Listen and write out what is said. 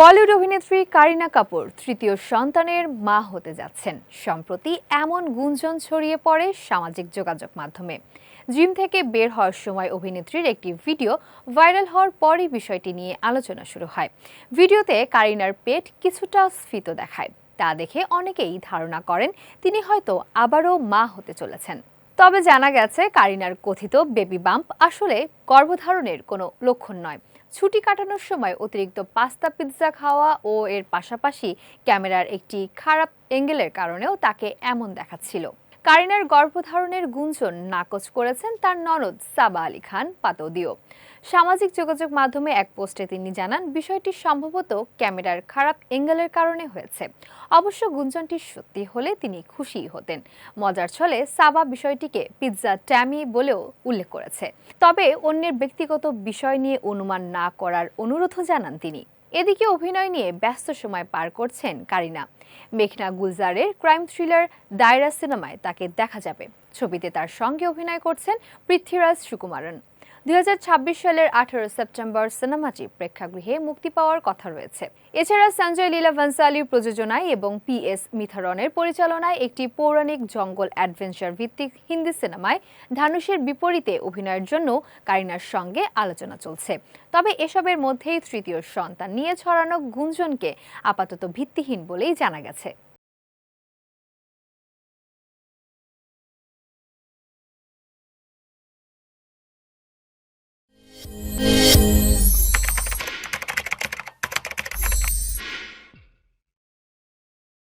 বলিউড অভিনেত্রী কারিনা কাপুর তৃতীয় সন্তানের মা হতে যাচ্ছেন। সম্প্রতি এমন গুঞ্জন ছড়িয়ে পড়ে সামাজিক যোগাযোগ মাধ্যমে। জিম থেকে বের হওয়ার সময় অভিনেত্রীর একটি ভিডিও ভাইরাল হওয়ার পরই বিষয়টি নিয়ে আলোচনা শুরু হয়। ভিডিওতে কারিনার পেট কিছুটা স্ফীত দেখায়। তা দেখে অনেকেই ধারণা করেন তিনি হয়তো আবারও মা হতে চলেছেন। তবে জানা গেছে কারিনার কথিত বেবি বাম্প আসলে গর্ভধারণের কোনো লক্ষণ নয়। ছুটি কাটানোর সময় অতিরিক্ত পাস্তা পিৎজা খাওয়া ও এর পাশাপাশি ক্যামেরার একটি খারাপ অ্যাঙ্গেলের কারণেও তাকে এমন দেখাচ্ছিল। কারিনার গর্ভধারণের গুঞ্জন নাকচ করেছেন তার ননদ সাবা আলী খান পাতৌদিও। সামাজিক যোগাযোগ মাধ্যমে এক পোস্টে তিনি জানান বিষয়টি সম্ভবত ক্যামেরার খারাপ অ্যাঙ্গেলের কারণে হয়েছে। অবশ্য গুঞ্জনটি সত্যি হলে তিনি খুশিই হতেন। মজার ছলে সাবা বিষয়টিকে পিৎজা ট্যামি বলেও উল্লেখ করেছে। তবে অন্যের ব্যক্তিগত বিষয় নিয়ে অনুমান না করার অনুরোধও জানান তিনি। এদিকে অভিনয় নিয়ে ব্যস্ত সময় পার করছেন কারিনা। মেঘনা গুলজারের ক্রাইম থ্রিলার দায়রা সিনেমায় তাকে দেখা যাবে। ছবিতে তার সঙ্গে অভিনয় করছেন পৃথ্বীরাজ সুকুমারন। 2026 সালের 18 সেপ্টেম্বর সিনেমাটি প্রেক্ষাগৃহে মুক্তি পাওয়ার কথা রয়েছে। এছাড়া সঞ্জয় লীলা ভান্সালীর প্রযোজনায় এবং PS মিথারনের পরিচালনায় একটি পৌরাণিক জঙ্গল অ্যাডভেঞ্চার ভিত্তিক হিন্দি সিনেমায় ধানুষের বিপরীতে অভিনয়ের জন্য কারিনার সঙ্গে আলোচনা চলছে। তবে এসবের মধ্যেই তৃতীয় সন্তান নিয়ে ছড়ানো গুঞ্জনকে আপাতত ভিত্তিহীন বলেই জানা গেছে।